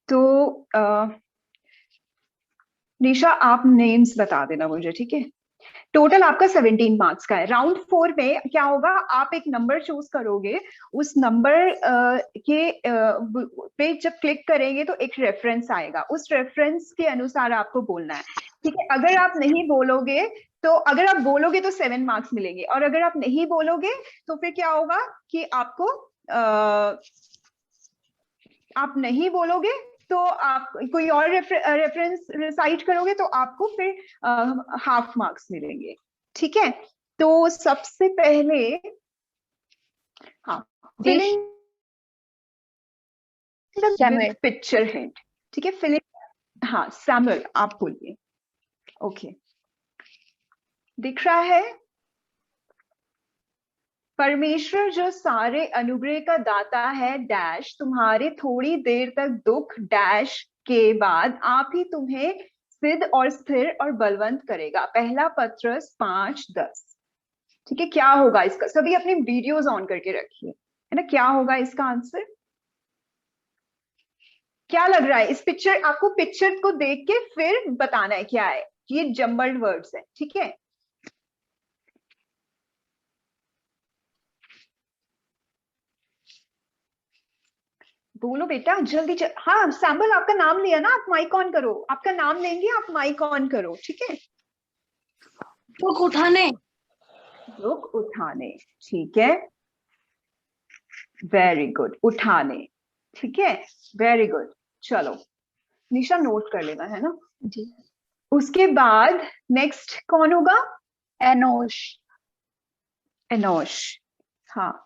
तो निशा आप नेम्स बता देना मुझे, ठीक है। टोटल आपका 17 मार्क्स का है। राउंड 4 में क्या होगा, आप एक नंबर चूज करोगे, उस नंबर के पे जब क्लिक करेंगे तो एक रेफरेंस आएगा, उस रेफरेंस के अनुसार आपको बोलना है, ठीक है। अगर आप नहीं बोलोगे तो, अगर आप बोलोगे तो 7 मार्क्स मिलेंगे, और अगर आप नहीं बोलोगे तो फिर क्या होगा कि आपको आप नहीं बोलोगे तो आप कोई और रेफरेंस रिसाइट करोगे तो आपको फिर हाफ मार्क्स मिलेंगे, ठीक है। तो सबसे पहले हाँ, फिलिंग द पिक्चर हेड, ठीक है। फिलिंग, हाँ सैमुअल आप बोलिए। ओके, दिख रहा है। परमेश्वर जो सारे अनुग्रह का दाता है डैश, तुम्हारे थोड़ी देर तक दुख डैश के बाद आप ही तुम्हें सिद्ध और स्थिर और बलवंत करेगा। पहला पत्रस 5:10, ठीक है। क्या होगा इसका, सभी अपनी वीडियोस ऑन करके रखिए, है ना। क्या होगा इसका आंसर, क्या लग रहा है इस पिक्चर, आपको पिक्चर को देख के फिर बताना है क्या है। ये जम्बल्ड वर्ड्स है, ठीक है। बोलो बेटा जल्दी हाँ सैम्पल आपका नाम लिया ना, आप माइक ऑन करो, आपका नाम लेंगे, आप माइक ऑन करो, ठीक है। दुख उठाने, दुख उठाने, ठीक है, वेरी गुड। उठाने, ठीक है, वेरी गुड। चलो निशा नोट कर लेना, है ना जी। उसके बाद नेक्स्ट कौन होगा, एनोश, एनोश, हाँ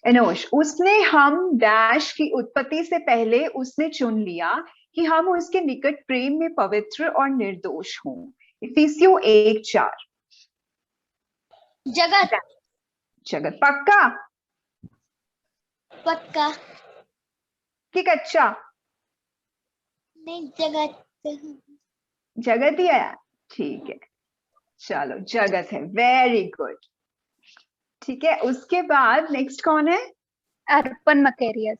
एनोश। उसने हम डैश की उत्पत्ति से पहले उसने चुन लिया कि हम उसके निकट प्रेम में पवित्र और निर्दोष हों। इफिसियों 1:4। जगत, जगत पक्का पक्का कि कच्चा, नहीं जगत, जगत ही है, ठीक है। चलो जगत है, वेरी गुड, ठीक है। उसके बाद नेक्स्ट कौन है, अर्पण मकेरियस,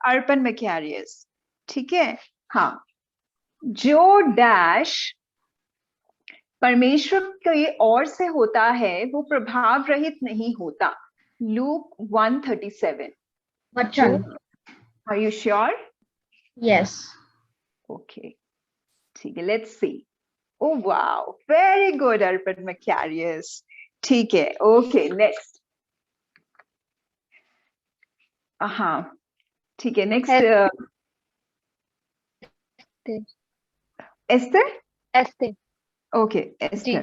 अर्पण मैकेरियस, ठीक है। हाँ, जो डैश परमेश्वर के ओर से होता है वो प्रभाव रहित नहीं होता। लूक 1:37। वचन, are you sure, yes, okay, ठीक है, let's see. Oh wow, very good Arpan Macarius, ठीक है। ओके नेक्स्ट, हाँ ठीक है। नेक्स्ट एस्टर, एस्ते, ओके एस्टर,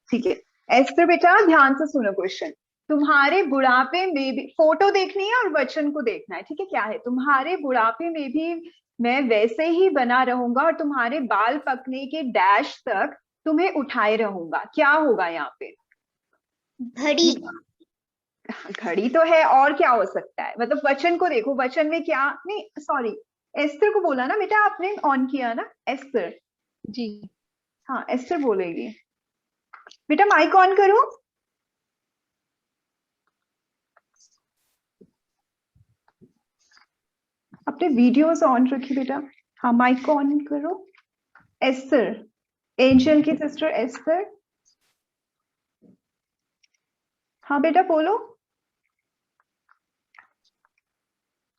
ठीक है। एस्टर बेटा ध्यान से सुनो क्वेश्चन। तुम्हारे बुढ़ापे में भी, फोटो देखनी है और वचन को देखना है, ठीक है। क्या है, तुम्हारे बुढ़ापे में भी मैं वैसे ही बना रहूंगा और तुम्हारे बाल पकने के डैश तक तुम्हें उठाए रहूंगा। क्या होगा यहाँ पे, घड़ी, घड़ी तो है, और क्या हो सकता है, मतलब वचन को देखो, वचन में क्या, नहीं सॉरी, एस्तर को बोला ना बेटा आपने, ऑन किया ना एस्तर, जी, हाँ एस्तर बोलेगी। बेटा माइक ऑन करो, अपने वीडियोस ऑन रखिए बेटा, हाँ माइक ऑन करो। एस्तर, एंजल की सिस्टर एस्तर, हाँ बेटा बोलो,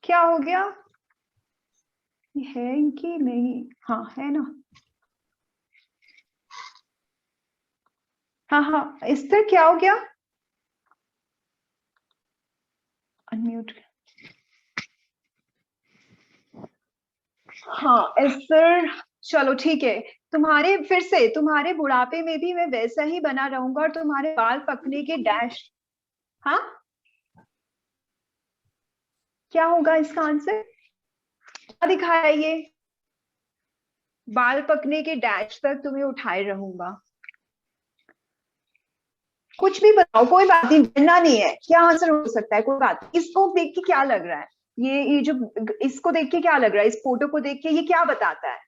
क्या हो गया, है कि नहीं, हाँ है ना, हाँ हाँ एस्तर क्या हो गया, अनम्यूट, हाँ एस्तर, चलो ठीक है। तुम्हारे फिर से, तुम्हारे बुढ़ापे में भी मैं वैसा ही बना रहूंगा और तुम्हारे बाल पकने के डैश, हाँ क्या होगा इसका आंसर, क्या दिखाया ये, बाल पकने के डैश तक तुम्हें उठाए रहूंगा। कुछ भी बताओ, कोई बात नहीं, डरना नहीं है, क्या आंसर हो सकता है, कोई बात नहीं। इसको देख के क्या लग रहा है, ये जो, इसको देख के क्या लग रहा है, इस फोटो को देख के ये क्या बताता है,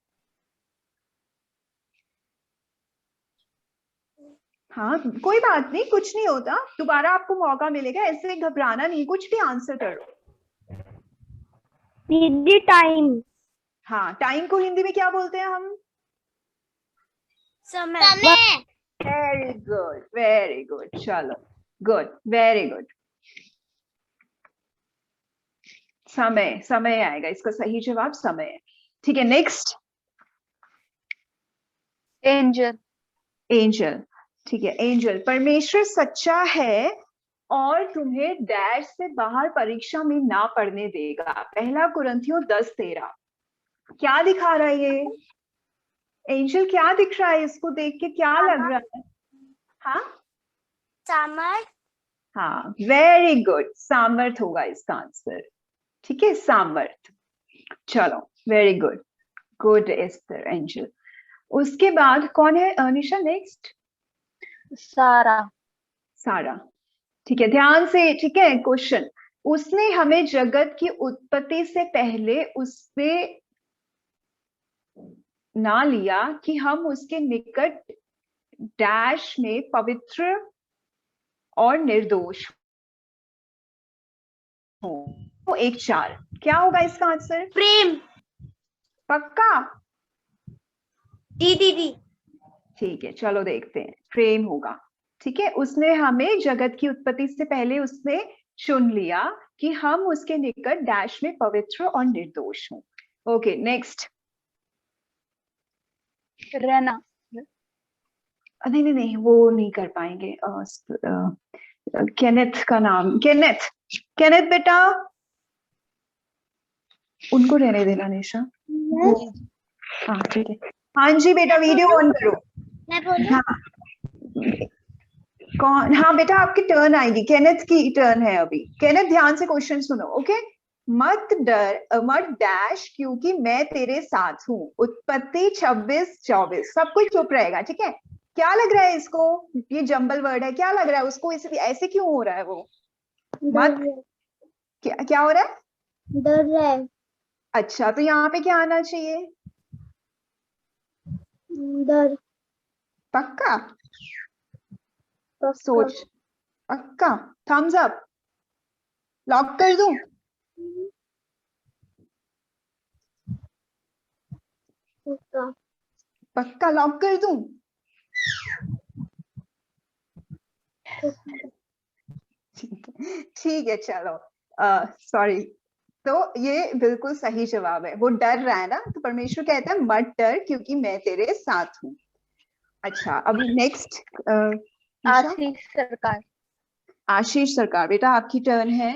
हाँ कोई बात नहीं, कुछ नहीं होता, दोबारा आपको मौका मिलेगा, ऐसे घबराना नहीं, कुछ भी आंसर करो। दीदी टाइम। हाँ, टाइम को हिंदी में क्या बोलते हैं हम? समय। वेरी गुड, वेरी गुड, चलो गुड, वेरी गुड। समय, समय आएगा, इसका सही जवाब समय है। ठीक है, नेक्स्ट। एंजल। एंजल, ठीक है, एंजल, परमेश्वर सच्चा है और तुम्हें डैश से बाहर परीक्षा में ना पढ़ने देगा। पहला कुरिन्थियों 10:13। क्या दिखा रहा है ये? एंजल क्या दिख रहा है? इसको देख के क्या लग रहा है? हाँ सामर्थ। हाँ, वेरी गुड, सामर्थ होगा इसका आंसर। ठीक है, सामर्थ। चलो, very good, good Esther, Angel. उसके बाद कौन है निशा? नेक्स्ट सारा। सारा, ठीक है, ध्यान से, ठीक है, क्वेश्चन। उसने हमें जगत की उत्पत्ति से पहले उससे ना लिया कि हम उसके निकट डैश में पवित्र और निर्दोष हो। तो 1:4 क्या होगा इसका आंसर? प्रेम। पक्का? दीदी। ठीक है, चलो देखते हैं, प्रेम होगा। ठीक है, उसने हमें जगत की उत्पत्ति से पहले उसने चुन लिया कि हम उसके निकट डैश में पवित्र और निर्दोष हों। Okay, next. रहना। नहीं नहीं नहीं, वो नहीं कर पाएंगे। केनेथ का नाम, केनेथ, केनेथ बेटा, उनको रहने देना निशा। वो, हाँ ठीक है। हाँ जी बेटा, वीडियो ऑन करो। मैं बोलूं? हाँ, कौन? हाँ बेटा, आपकी टर्न आएगी, केनेथ की टर्न है अभी। केनेथ, ध्यान से क्वेश्चन सुनो, ओके? मत डर, मत डैश, क्योंकि मैं तेरे साथ हूँ। उत्पत्ति 26:24। सब कुछ चुप रहेगा, ठीक है? क्या लग रहा है इसको? ये जंबल वर्ड है, क्या लग रहा है उसको? ऐसे क्यों हो रहा है वो? मत, क्या हो रहा है? डर रहा है। अच्छा, तो यहाँ पे क्या आना चाहिए? डर। पक्का? पक्का। सोच, पक्का? थम्स अप, लॉक कर दूं? पक्का। पक्का लॉक कर दूं? ठीक है, चलो, सॉरी। तो ये बिल्कुल सही जवाब है, वो डर रहा है ना, तो परमेश्वर कहता है मत डर, क्योंकि मैं तेरे साथ हूँ। अच्छा, अभी नेक्स्ट आशीष सरकार। आशीष सरकार, बेटा आपकी टर्न है।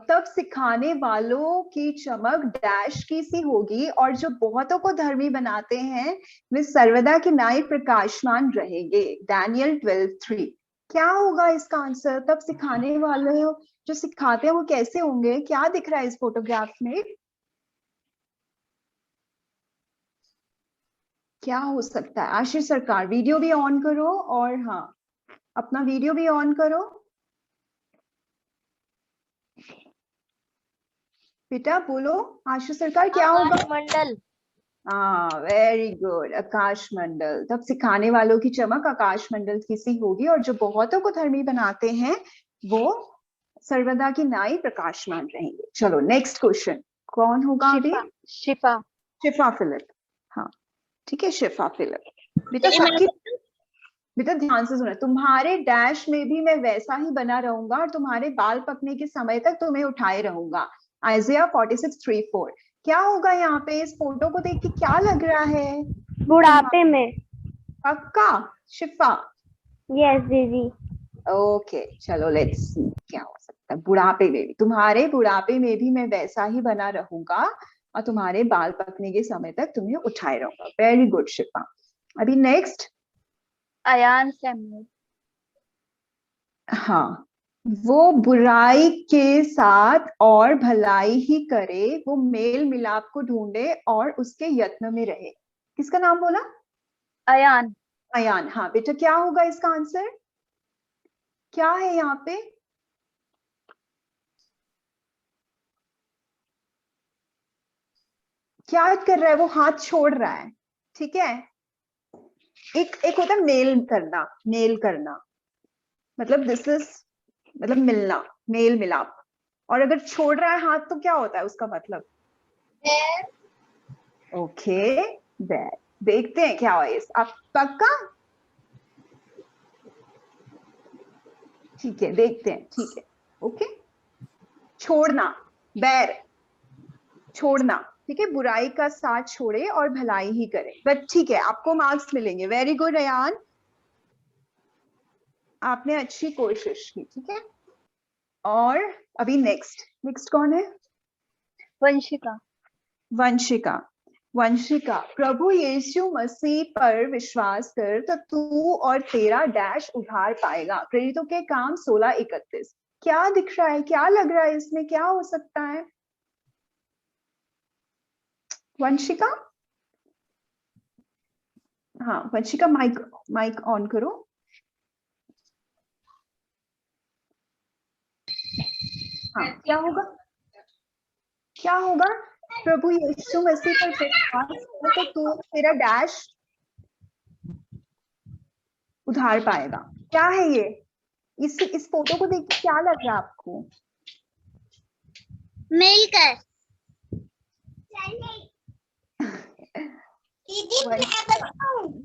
तब सिखाने वालों की चमक डैश की सी होगी, और जो बहुतों को धर्मी बनाते हैं वे सर्वदा के न्याय प्रकाशमान रहेंगे। डैनियल 12:3। क्या होगा इसका आंसर? तब सिखाने वाले जो सिखाते हैं वो कैसे होंगे? क्या दिख रहा है इस फोटोग्राफ में? क्या हो सकता है? आशीष सरकार, वीडियो भी ऑन करो, और हाँ, अपना वीडियो भी ऑन करो। बेटा बोलो, आशीष सरकार, क्या होगा? मंडल। हाँ, वेरी गुड, आकाश मंडल। तब सिखाने वालों की चमक आकाश मंडल की सी होगी, और जो बहुतों को धर्मी बनाते हैं वो सर्वदा की नाई प्रकाशमान रहेंगे। चलो, नेक्स्ट क्वेश्चन। कौन होगा अभी? शिफा। शिफा फिलिप। हाँ, ठीक है, शिफा फिलिप। बेटा सबकी, बेटा ध्यान से सुना, तुम्हारे डैश में भी मैं वैसा ही बना रहूंगा, और तुम्हारे बाल पकने के समय तक तुम्हें उठाए रहूंगा। आइजिया 46:3-4। क्या होगा यहाँ पे? इस फोटो को देख के क्या लग रहा है? बुढ़ापे में। पक्का? शिफा? यस दीदी। ओके, चलो लेट्स सी क्या हो सकता है। बुढ़ापे में भी, तुम्हारे बुढ़ापे में भी मैं वैसा ही बना रहूंगा, और तुम्हारे बाल पकने के समय तक तुम्हें उठाए रहूंगा। वेरी गुड शिफा। अभी नेक्स्ट। अयान सैमुअल। हाँ, वो बुराई के साथ और भलाई ही करे, वो मेल मिलाप को ढूंढे और उसके यत्न में रहे। किसका नाम बोला? अयान। अयान। हाँ बेटा, क्या होगा इसका आंसर? क्या है यहाँ पे? क्या कर रहा है वो? हाथ छोड़ रहा है, ठीक है? एक होता है मेल करना, मतलब दिस इज, मतलब मिलना, मेल मिलाप। और अगर छोड़ रहा है हाथ तो क्या होता है उसका मतलब? Okay, bad. देखते हैं क्या है इस, आप पक्का? ठीक है, देखते हैं, ठीक है। ओके, छोड़ना, बैर, छोड़ना, ठीक है, बुराई का साथ छोड़े और भलाई ही करे। बट ठीक है, आपको मार्क्स मिलेंगे। वेरी गुड अयान, आपने अच्छी कोशिश की, ठीक है। और अभी नेक्स्ट कौन है? वंशिका। वंशिका। वंशिका, प्रभु यीशु मसीह पर विश्वास कर तो तू और तेरा डैश उधार पाएगा। प्रेरितों के काम 16:31। क्या दिख रहा है, क्या लग रहा है इसमें, क्या हो सकता है? वंशिका, हाँ वंशिका, माइक माइक ऑन करो। हाँ, क्या होगा, क्या होगा? प्रभु यीशु मसीह पर विश्वास कर तो तू तेरा डैश उधार पाएगा। क्या है ये? इस फोटो को देख के क्या लग रहा है आपको? मिलकर।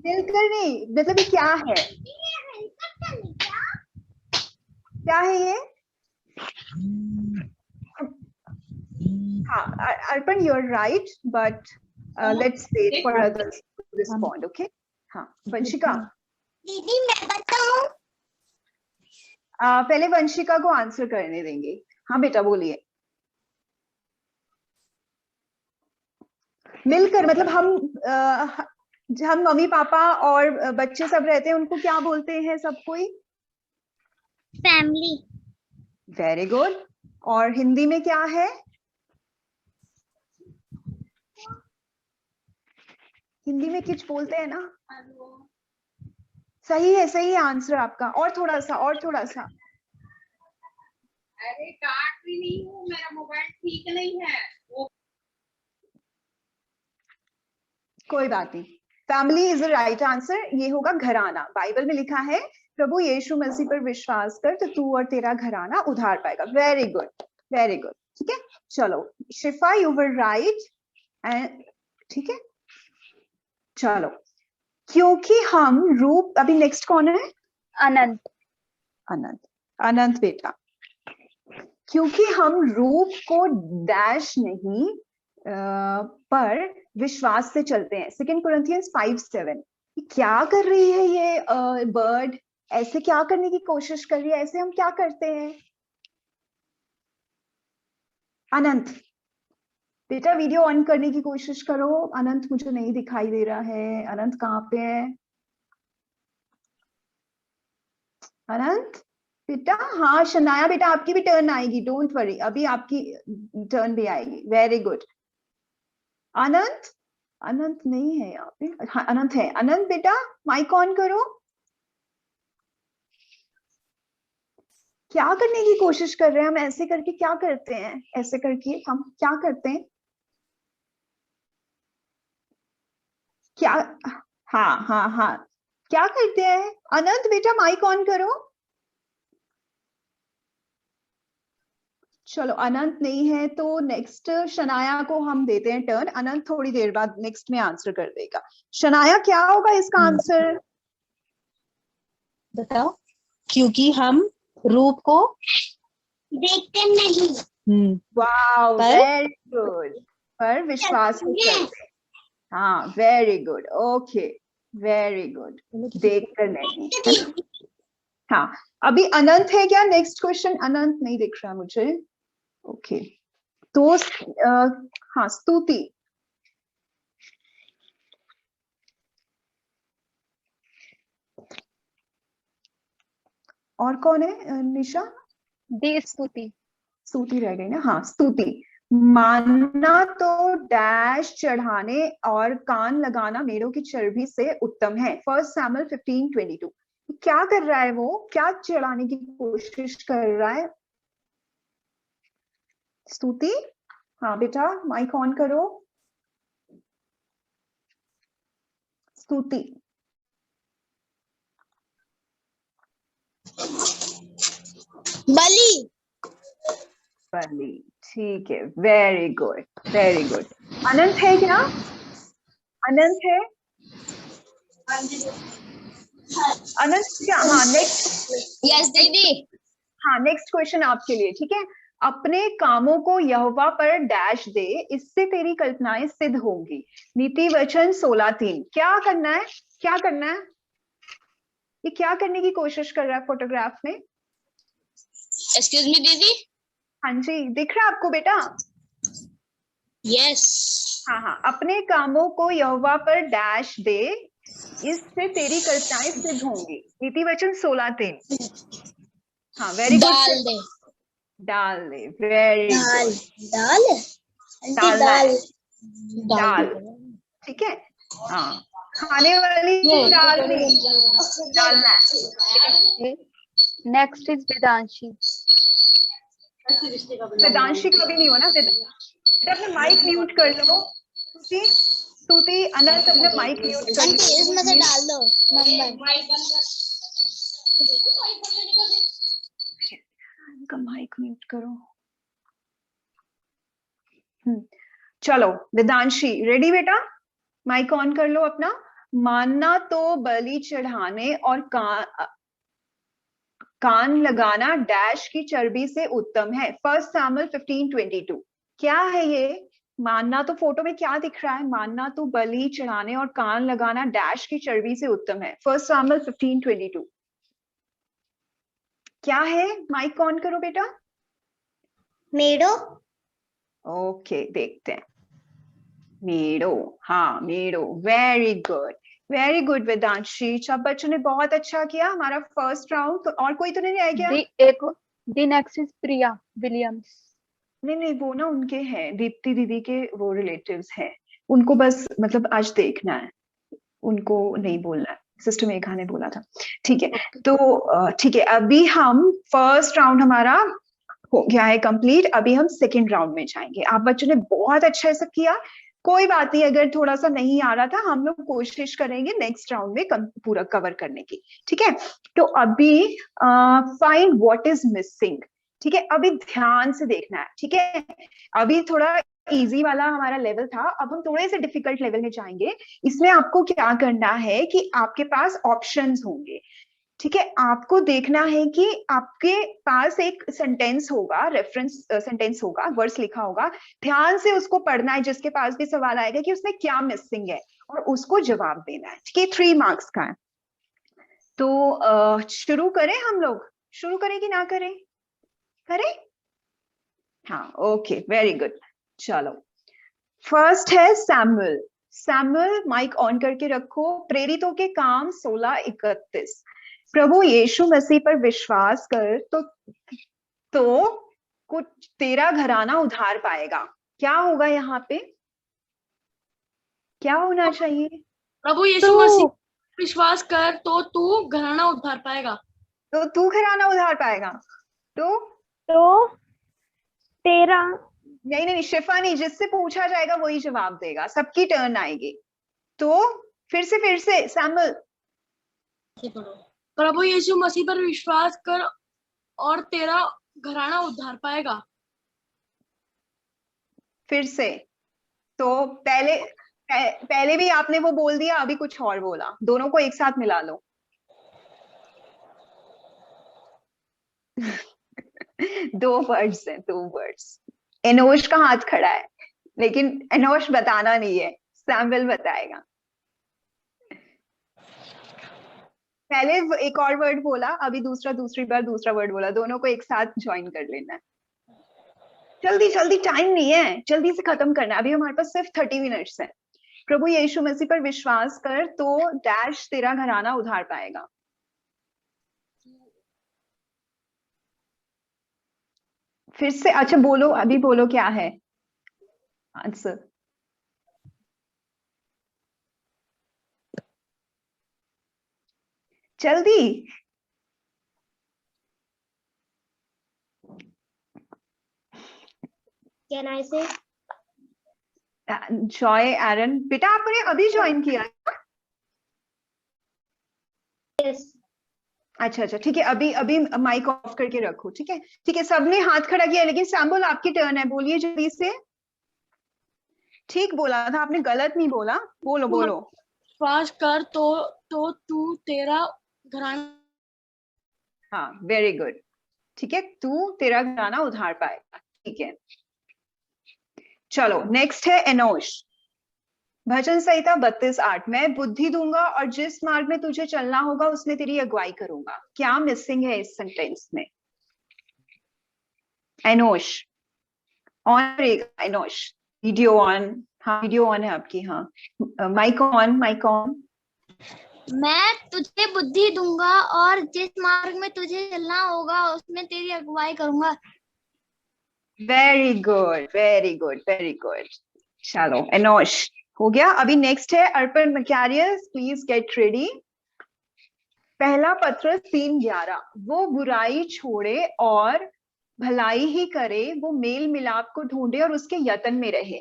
मिलकर नहीं, मतलब ये क्या है? क्या है ये? हाँ, Arpan, you are right, but let's wait for others to respond. Okay, हाँ वंशिका, दीदी मैं बताऊं? पहले वंशिका को आंसर करने देंगे। हाँ बेटा बोलिए। मिलकर मतलब हम मम्मी पापा और बच्चे सब रहते हैं, उनको क्या बोलते हैं सब कोई? फैमिली। Very good. और हिंदी में क्या है? हिंदी में कुछ बोलते हैं ना? सही है, सही है आंसर आपका। और थोड़ा सा, और थोड़ा सा। अरे काट भी नहीं हूँ, मेरा मोबाइल ठीक नहीं है वो। कोई बात नहीं, family is the right answer. ये होगा घराना। बाइबल में लिखा है प्रभु यीशु मसीह पर विश्वास कर तो तू और तेरा घराना उधार पाएगा। वेरी गुड, वेरी गुड, ठीक है। चलो शिफा, यू वर राइट, एंड ठीक है, चलो। क्योंकि हम रूप, अभी नेक्स्ट कौन है? अनंत। अनंत। अनंत बेटा, क्योंकि हम रूप को डैश नहीं पर विश्वास से चलते हैं। 2 Corinthians 5:7। क्या कर रही है ये बर्ड? ऐसे क्या करने की कोशिश कर रही है? ऐसे हम क्या करते हैं? अनंत बेटा, वीडियो ऑन करने की कोशिश करो। अनंत मुझे नहीं दिखाई दे रहा है। अनंत कहाँ पे है? अनंत बेटा, हाँ शनाया बेटा, आपकी भी टर्न आएगी, डोंट वरी, अभी आपकी टर्न भी आएगी। Very good. अनंत, अनंत नहीं है यहाँ पे। हाँ अनंत है। अनंत बेटा, माइक ऑन करो। क्या करने की कोशिश कर रहे हैं हम? ऐसे करके क्या करते हैं? ऐसे करके हम क्या करते हैं? क्या? हाँ हाँ हाँ, क्या करते हैं? अनंत बेटा, माइक ऑन करो। चलो अनंत नहीं है तो नेक्स्ट शनाया को हम देते हैं टर्न। अनंत थोड़ी देर बाद नेक्स्ट में आंसर कर देगा। शनाया, क्या होगा इसका आंसर? बताओ। क्योंकि हम रूप को देखते नहीं। वाओ, पर वेरी गुड, पर विश्वास से करते हैं। हाँ very good, okay, very good, देख कर नहीं, है ना? हाँ, अभी अनंत है क्या? Next question. अनंत नहीं दिख रहा मुझे। ओके, तो हाँ स्तुति। और कौन है निशा? दी स्तुति। स्तुति रह गई ना? हाँ स्तुति। मानना तो डैश चढ़ाने और कान लगाना मेढ़ों की चर्बी से उत्तम है। 1 Samuel 15:22। क्या कर रहा है वो? क्या चढ़ाने की कोशिश कर रहा है? स्तुति, हाँ बेटा माइक ऑन करो। स्तुति, बली। बली, ठीक है, वेरी गुड, वेरी गुड। अनंत है क्या? अनंत है? अनंत क्या? हाँ, नेक्स्ट। यस दीदी। हाँ, नेक्स्ट क्वेश्चन आपके लिए, ठीक है। अपने कामों को यहोवा पर डैश दे, इससे तेरी कल्पनाएं सिद्ध होंगी। नीति वचन 16:3। क्या करना है? क्या करना है? ये क्या करने की कोशिश कर रहा है फोटोग्राफ में? एक्सक्यूज मी दीदी। हाँ जी, दिख रहा है आपको बेटा? यस। हाँ हाँ, अपने कामों को यहोवा पर डैश दे, इससे तेरी कल्पनाएं सिद्ध होंगी। नीति वचन 16:3। हाँ, वेरी गुड। डाल दे। डाल दे, वेरी दाल। गुड। दाल। आंटी डालना दाल। दाल, ठीक है। हाँ, खाने वाली दाल नहीं, डालना है। Next is Vedanshi. वेदांशी का भी नहीं हो ना। बेटा अपना माइक म्यूट कर लो। स्तुति, स्तुति, अनंत अपना माइक म्यूट कर आंटी लो। इसमें से डाल दो नंबर। इनका माइक म्यूट करो। चलो वेदांशी, रेडी बेटा? माइक ऑन कर लो अपना। मानना तो बलि चढ़ाने और कान लगाना डैश की चर्बी से उत्तम है। 1 सैमुअल 15:22। क्या है ये? मानना तो फोटो में क्या दिख रहा है? मानना तो बलि चढ़ाने और कान लगाना डैश की चर्बी से उत्तम है। 1 सैमुअल 15:22 क्या है? माइक ऑन करो बेटा। मेडो। ओके, देखते हैं। मेडो, हाँ meadow, very good, very good Vedanshi. सब बच्चों ने बहुत अच्छा किया हमारा फर्स्ट राउंड। तो और कोई तो नहीं रह गया? दी नेक्स्ट इज प्रिया विलियम्स। नहीं नहीं, वो ना उनके हैं, दीप्ति दीदी के वो रिलेटिव्स हैं। उनको बस मतलब आज देखना है, उनको नहीं बोलना है। सिस्टर मेघा ने बोला था। ठीक है, तो ठीक है, अभी हम फर्स्ट राउंड हमारा हो गया है कंप्लीट। अभी हम सेकंड राउंड में जाएंगे। आप बच्चों ने बहुत अच्छा सब किया। कोई बात नहीं, अगर थोड़ा सा नहीं आ रहा था, हम लोग कोशिश करेंगे नेक्स्ट राउंड में पूरा कवर करने की। ठीक है, तो अभी फाइंड व्हाट इज मिसिंग। ठीक है, अभी ध्यान से देखना है। ठीक है, अभी थोड़ा इजी वाला हमारा लेवल था, अब हम थोड़े से डिफिकल्ट लेवल में जाएंगे। इसमें आपको क्या करना है कि आपके पास ऑप्शंस होंगे। ठीक है, आपको देखना है कि आपके पास एक सेंटेंस होगा, रेफरेंस सेंटेंस होगा, वर्ड्स लिखा होगा। ध्यान से उसको पढ़ना है। जिसके पास भी सवाल आएगा कि उसमें क्या मिसिंग है, और उसको जवाब देना है। ठीक है, 3 मार्क्स का है। तो शुरू करें हम लोग? शुरू करें कि ना करें? करें? हाँ, ओके, वेरी गुड। चलो, फर्स्ट है सैमुअल। सैमुअल, माइक ऑन करके रखो। प्रेरितों के काम 16:31। प्रभु यीशु मसीह पर विश्वास कर तो कुछ तेरा घराना उधार पाएगा। क्या होगा यहाँ पे? क्या होना चाहिए? प्रभु यीशु मसीह विश्वास कर तो तू घराना उद्धार पाएगा। तो तू घराना उधार पाएगा। तो तेरा। नहीं नहीं, शिफा नहीं, जिससे पूछा जाएगा वही जवाब देगा। सबकी टर्न आएगी। तो फिर से सैमुअल। प्रभु यीशु मसीह पर विश्वास कर और तेरा घराना उद्धार पाएगा। फिर से। तो पहले भी आपने वो बोल दिया, अभी कुछ और बोला। दोनों को एक साथ मिला लो। दो वर्ड्स हैं, 2 वर्ड्स। एनोश का हाथ खड़ा है, लेकिन एनोश बताना नहीं है, सैमुअल बताएगा। पहले एक और वर्ड बोला, अभी दूसरी बार दूसरा वर्ड बोला। दोनों को एक साथ ज्वाइन कर लेना है। जल्दी जल्दी, टाइम नहीं है, जल्दी से खत्म करना है। अभी हमारे पास सिर्फ 30 मिनट्स है। प्रभु यीशु मसीह पर विश्वास कर तो डैश तेरा घराना उधार पाएगा। फिर से, अच्छा बोलो, अभी बोलो क्या है आंसर। जल्दी। कैन आई से? जॉय एरन, बेटा आपने अभी ज्वाइन किया? यस। अच्छा अच्छा ठीक है, अभी अभी माइक ऑफ करके रखो, ठीक है ठीक है। सबने हाथ खड़ा किया, लेकिन सैम्बल आपकी टर्न है, बोलिए जल्दी से। ठीक बोला था आपने, गलत नहीं बोला, बोलो बोलो। विश्वास कर तो तू तेरा घराना। हाँ वेरी गुड, ठीक है, तू तेरा घराना उधार पाएगा, ठीक है। चलो नेक्स्ट है एनोश। भजन संहिता 32:8, मैं बुद्धि दूंगा और जिस मार्ग में तुझे चलना होगा उसमें तेरी अगुवाई करूंगा। क्या मिसिंग है इस सेंटेंस में? एनोश ऑन रहेगा, एनोश वीडियो ऑन, हाँ वीडियो ऑन है आपकी, हाँ माइक ऑन, माइक ऑन। मैं तुझे बुद्धि दूंगा और जिस मार्ग में तुझे चलना होगा उसमें तेरी अगुवाई करूंगा। Very good very good very good. चलो एनोश हो गया। अभी नेक्स्ट है Arpan Macarius, please get ready. पहला पत्र 3:11, वो बुराई छोड़े और भलाई ही करे, वो मेल मिलाप को ढूंढे और उसके यत्न में रहे।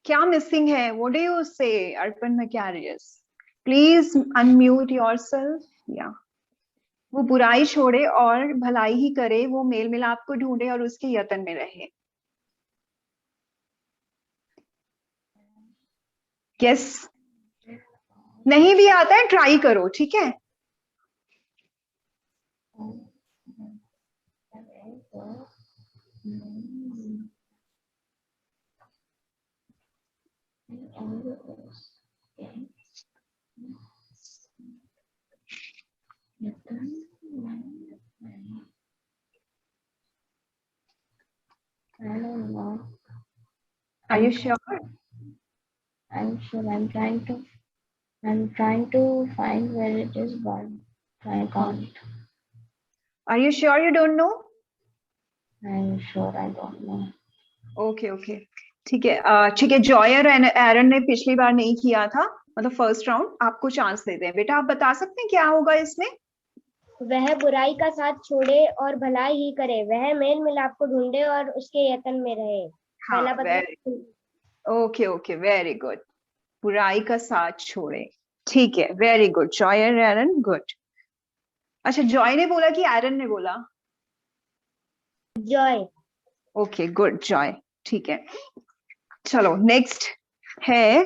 क्या मिसिंग है? व्हाट डू यू से अर्पण मैकेरियस? Please unmute yourself. या वो बुराई छोड़े और भलाई ही करे, वो मेल मिलाप को ढूंढे और उसके यत्न में रहे। यस, नहीं भी आता है ट्राई करो, ठीक है। I don't know. Are you sure? I'm sure. I'm trying to find where it is, but I can't. Are you sure you don't know? I'm sure I don't know. Okay okay ठीक है ठीक है। Joy और एरन ने पिछली बार नहीं किया था, मतलब फर्स्ट राउंड, आपको चांस देते हैं। बेटा आप बता सकते हैं क्या होगा इसमें? वह बुराई का साथ छोड़े और भलाई ही करे, वह मेल मिलाप को ढूंढे और उसके यत्न में रहे। हाँ पहला पत्र। ओके ओके वेरी गुड, बुराई का साथ छोड़े, ठीक है वेरी गुड। जॉय और एरन गुड। अच्छा जॉय ने बोला कि एरन ने बोला? जॉय। ओके गुड जॉय, ठीक है। चलो नेक्स्ट है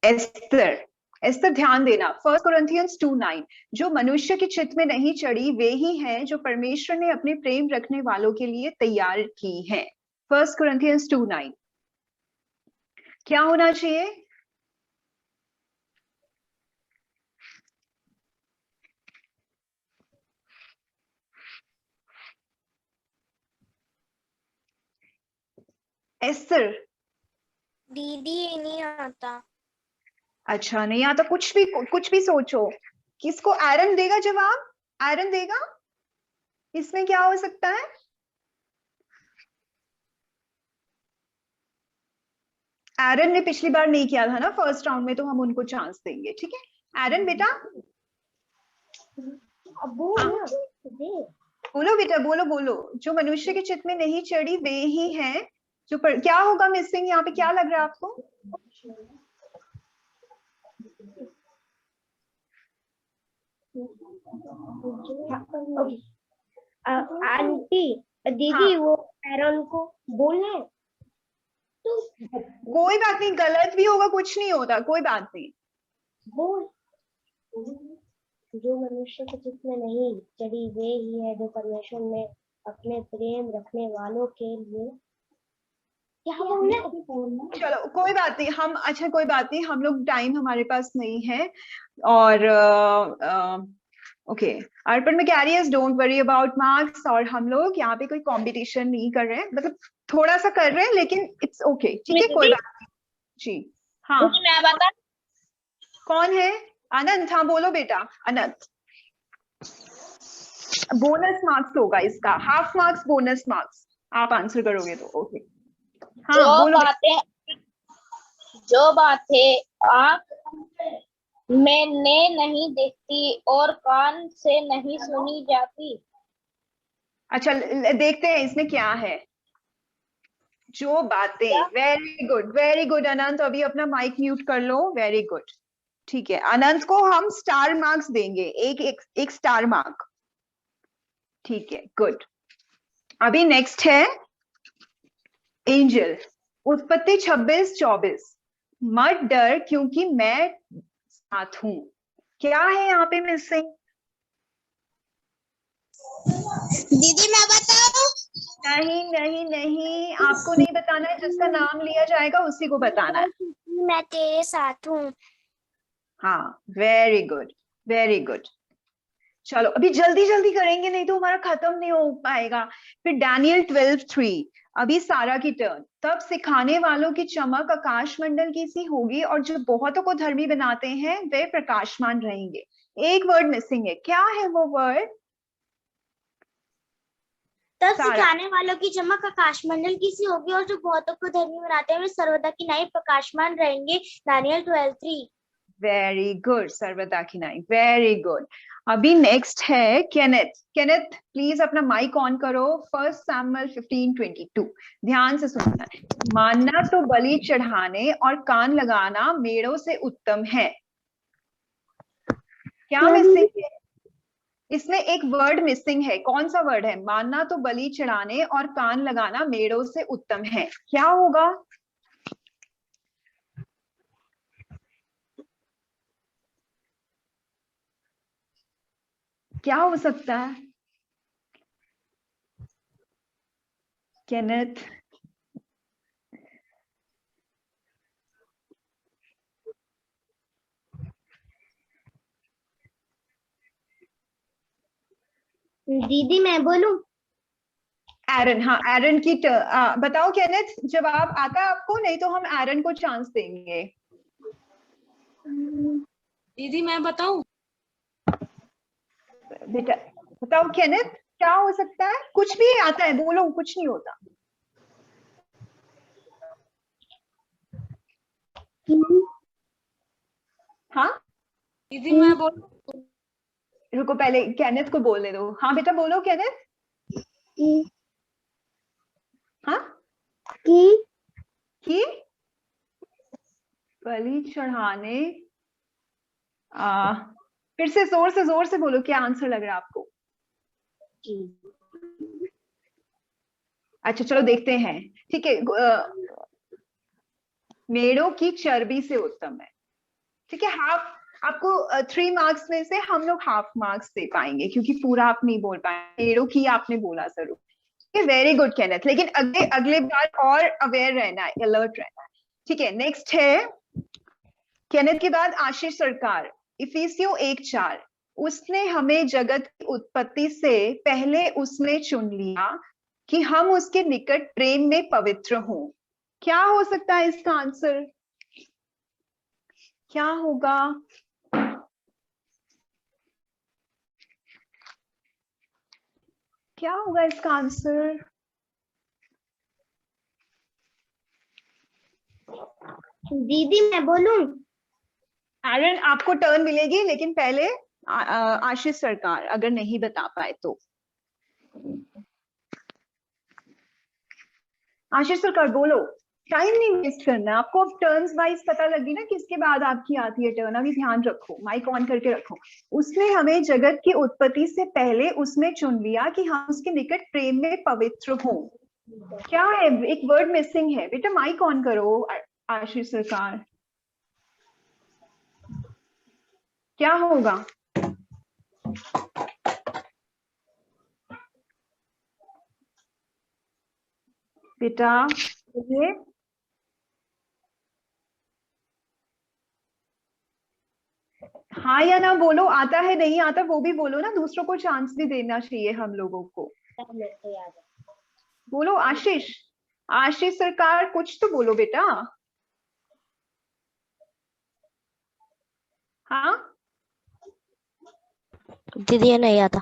एस्तर। एस्तर ध्यान देना, 1 कोरिन्थियंस 2:9, जो मनुष्य के चित्त में नहीं चढ़ी वे ही हैं जो परमेश्वर ने अपने प्रेम रखने वालों के लिए तैयार की हैं। 1 कोरिन्थियंस 2:9 क्या होना चाहिए? एस्तर दीदी नहीं आता। अच्छा नहीं आता, कुछ भी सोचो। किसको? एरन देगा जवाब? एरन देगा? इसमें क्या हो सकता है? एरन ने पिछली बार नहीं किया था ना फर्स्ट राउंड में, तो हम उनको चांस देंगे, ठीक है। एरन बेटा बोलो बेटा, बोलो बोलो। जो मनुष्य के चित्त में नहीं चढ़ी वे ही हैं जो क्या होगा मिसिंग यहाँ पे? क्या लग रहा है आपको? आंटी दीदी हाँ। वो एरन को बोलना है तो कोई बात नहीं, गलत भी होगा, कुछ नहीं होता, कोई बात नहीं। बोल। जो मनुष्य के चित्त में नहीं चढ़ी वे ही है जो परमेश्वर में अपने प्रेम रखने वालों के लिए क्या बोलना है? चलो कोई बात नहीं, हम अच्छा कोई बात नहीं, हम लोग टाइम हमारे पास नहीं है। और okay Arpan Macarius, don't worry about marks. और हम लोग यहाँ पे कोई कंपटीशन नहीं कर रहे हैं, मतलब थोड़ा सा कर रहे हैं, लेकिन इट्स ओके, ठीक है कोई बात नहीं जी। हाँ मैं बता। कौन है? अनंत, हाँ बोलो बेटा अनंत। बोनस मार्क्स होगा इसका, हाफ मार्क्स बोनस मार्क्स, आप आंसर करोगे तो। ओके हाँ बोलो। जो बातें आँख में ने नहीं देखती और कान से नहीं सुनी जाती। अच्छा देखते हैं इसमें क्या है। जो बातें, वेरी गुड अनंत। अभी अपना माइक म्यूट कर लो, वेरी गुड। ठीक है, अनंत को हम स्टार मार्क्स देंगे, एक स्टार मार्क। ठीक है, गुड। अभी नेक्स्ट है एंजल, उत्पत्ति 26-24। मत डर क्योंकि मैं साथ हूं। क्या है यहाँ पे मिसिंग? दीदी मैं बताऊं? नहीं नहीं नहीं, आपको नहीं बताना है, जिसका नाम लिया जाएगा उसी को बताना है। मैं तेरे साथ हूँ। हाँ, वेरी गुड वेरी गुड। चलो अभी जल्दी जल्दी करेंगे, नहीं तो हमारा खत्म नहीं हो पाएगा। फिर डैनियल 12:3। अभी सारा की टर्न। तब सिखाने वालों की चमक आकाश मंडल की सी होगी और जो बहुतों को धर्मी बनाते हैं वे प्रकाशमान रहेंगे। एक वर्ड मिसिंग है, क्या है वो वर्ड? तब सारा। सिखाने वालों की चमक आकाशमंडल की सी होगी और जो बहुतों को धर्मी बनाते हैं वे सर्वदा की नाई प्रकाशमान रहेंगे। दानियल 12:3। वेरी गुड, सर्वदा की नाई, वेरी गुड। अभी नेक्स्ट है केनेथ। केनेथ प्लीज अपना माइक ऑन करो। 1 सैमुएल 15:22। ध्यान से सुनना है। मानना तो बलि चढ़ाने और कान लगाना मेढ़ों से उत्तम है। क्या मिसिंग है इसमें? एक वर्ड मिसिंग है, कौन सा वर्ड है? मानना तो बलि चढ़ाने और कान लगाना मेढ़ों से उत्तम है, क्या होगा? क्या हो सकता है केनेथ? दीदी मैं बोलूं? एरन, हाँ एरन की बताओ केनेथ, जवाब आता है आपको? नहीं तो हम एरन को चांस देंगे। दीदी मैं बताऊं? बेटा बताओ केनेथ, क्या हो सकता है? कुछ भी आता है, बोलो, कुछ नहीं होता। हाँ दीदी मैं बोलूं? रुको, पहले केनेथ को बोलने दो। हाँ बेटा बोलो केनेथ। हाँ कि बलि चढ़ाने, फिर से जोर से बोलो, क्या आंसर लग रहा है आपको? अच्छा चलो देखते हैं। ठीक है, मेढ़ों की चर्बी से उत्तम है। ठीक है, हाफ आपको 3 मार्क्स में से हम लोग हाफ मार्क्स दे पाएंगे क्योंकि पूरा आप नहीं बोल पाए। मेढ़ों की आपने बोला जरूर। ठीक है, वेरी गुड केनेथ, लेकिन अगले बार और अवेयर रहना है, अलर्ट रहना है। ठीक है, नेक्स्ट है केनेथ के बाद आशीष सरकार। इफिसियों 1:4। उसने हमें जगत की उत्पत्ति से पहले उसने चुन लिया कि हम उसके निकट प्रेम में पवित्र हों। क्या हो सकता है इसका आंसर? क्या होगा? क्या होगा इसका आंसर? दीदी मैं बोलूं? एरन आपको टर्न मिलेगी, लेकिन पहले आशीष सरकार अगर नहीं बता पाए तो। आशीष सरकार बोलो, टाइम नहीं वेस्ट करना आपको। अब टर्न्स वाइज पता लगी ना किसके बाद आपकी आती है टर्न। अभी ध्यान रखो, माइक ऑन करके रखो। उसने हमें जगत की उत्पत्ति से पहले उसने चुन लिया कि हम उसके निकट प्रेम में पवित्र हों। क्या है? एक वर्ड मिसिंग है बेटा, माइक ऑन करो आशीष सरकार। क्या होगा? बेटा ये हाँ या ना बोलो, आता है नहीं आता वो भी बोलो ना, दूसरों को चांस भी देना चाहिए हम लोगों को। बोलो आशीष, आशीष सरकार कुछ तो बोलो बेटा। हाँ दीदी ये नहीं आता।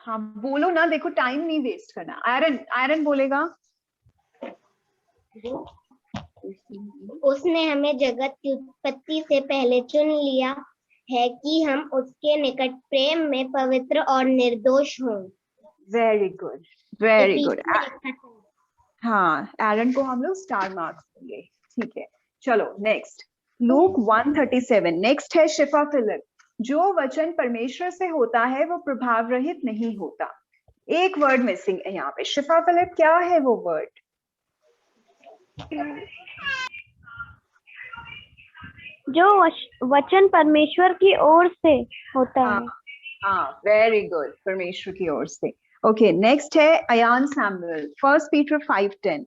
हाँ बोलो ना, देखो टाइम नहीं वेस्ट करना। आयरन, आयरन बोलेगा। उसने हमें जगत की उत्पत्ति से पहले चुन लिया है कि हम उसके निकट प्रेम में पवित्र और निर्दोष हों। Very good very good. हाँ एरन को हम लोग स्टार मार्क्स देंगे। ठीक है, चलो नेक्स्ट। लूक 137। नेक्स्ट है शिफा फिलिप। जो वचन परमेश्वर से होता है वो प्रभाव रहित नहीं होता। एक वर्ड मिसिंग है यहाँ पे। शिफा फिलिप, क्या है वो वर्ड? जो वचन परमेश्वर की ओर से होता है। हाँ, वेरी गुड, परमेश्वर की ओर से। ओके, नेक्स्ट है Ayaan Samuel, 1 Peter 5:10।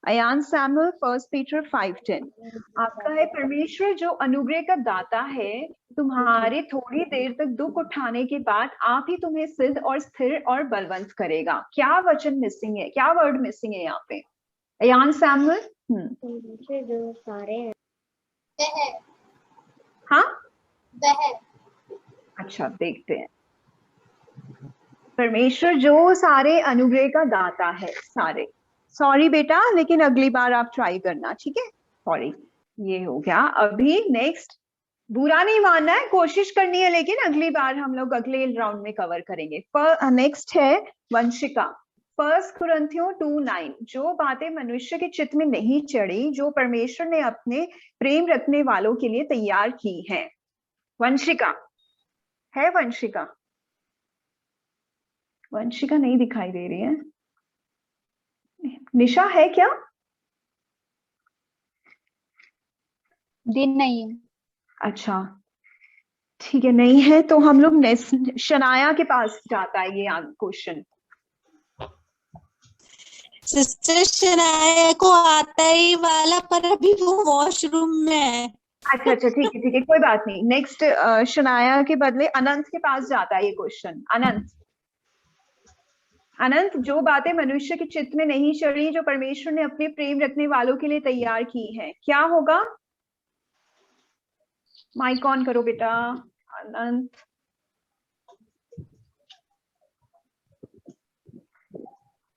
Ayaan Samuel, 1 Peter 5:10। आपका है, परमेश्वर जो अनुग्रह का दाता है तुम्हारे थोड़ी देर तक दुख उठाने के बाद आप ही तुम्हें सिद्ध और स्थिर और बलवंत करेगा। क्या वचन मिसिंग है, क्या वर्ड मिसिंग है यहाँ पे? अयान सैमुअल। जो सारे हैं। हाँ, अच्छा, देखते हैं। परमेश्वर जो सारे अनुग्रह का दाता है, सारे। सॉरी बेटा, लेकिन अगली बार आप ट्राई करना, ठीक है? सॉरी, ये हो गया। अभी नेक्स्ट, बुरा नहीं मानना है, कोशिश करनी है, लेकिन अगली बार हम लोग अगले राउंड में कवर करेंगे। नेक्स्ट है वंशिका, 1 कुरिन्थियों 2:9। जो बातें मनुष्य के चित्त में नहीं चढ़ी, जो परमेश्वर ने अपने प्रेम रखने वालों के लिए तैयार की हैं। वंशिका है? वंशिका, वंशिका नहीं दिखाई दे रही है। निशा है क्या? दिन नहीं है। अच्छा, ठीक है, नहीं है तो हम लोग नेक्स्ट शनाया के पास जाता है ये क्वेश्चन। सिस्टर शनाया को आता ही वाला, पर अभी वो वॉशरूम में है। अच्छा अच्छा, ठीक है ठीक है, कोई बात नहीं। नेक्स्ट शनाया के बदले अनंत के पास जाता है ये क्वेश्चन। अनंत, अनंत, जो बातें मनुष्य के चित्त में नहीं चढ़ी, जो परमेश्वर ने अपने प्रेम रखने वालों के लिए तैयार की हैं, क्या होगा? माइक ऑन करो बेटा। अनंत,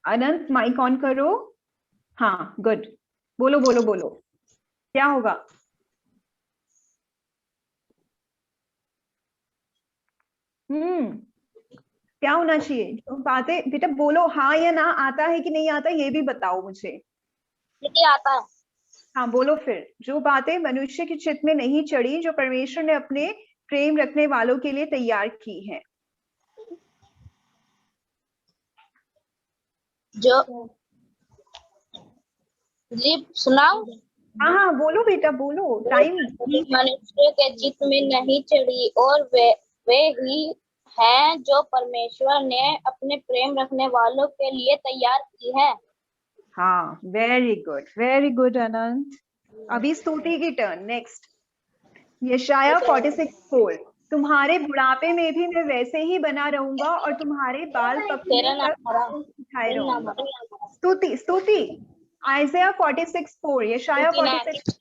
अनंत माइक ऑन करो। हाँ, गुड, बोलो बोलो बोलो, क्या होगा? क्या होना चाहिए? जो बातें, बेटा बोलो, हाँ या ना, आता है कि नहीं आता, ये भी बताओ मुझे। नहीं आता है। हाँ बोलो फिर। जो बातें मनुष्य के चित्त में नहीं चढ़ी, जो परमेश्वर ने अपने प्रेम रखने वालों के लिए तैयार की हैं। जो जी सुनाओ। हाँ हाँ बोलो बेटा बोलो, टाइम। मनुष्य के चित्त में नहीं चढ़ी और वे ही हैं जो परमेश्वर ने अपने प्रेम रखने वालों के लिए तैयार की है। हाँ, वेरी गुड अनंत। अभी स्तुति की टर्न। नेक्स्ट, यशाया 46:4। तुम्हारे बुढ़ापे में भी मैं वैसे ही बना रहूंगा और तुम्हारे बाल पकने तक उठाए रहूंगा। स्तुति स्तुति, आइज़ाया 46:4, यशाया 46।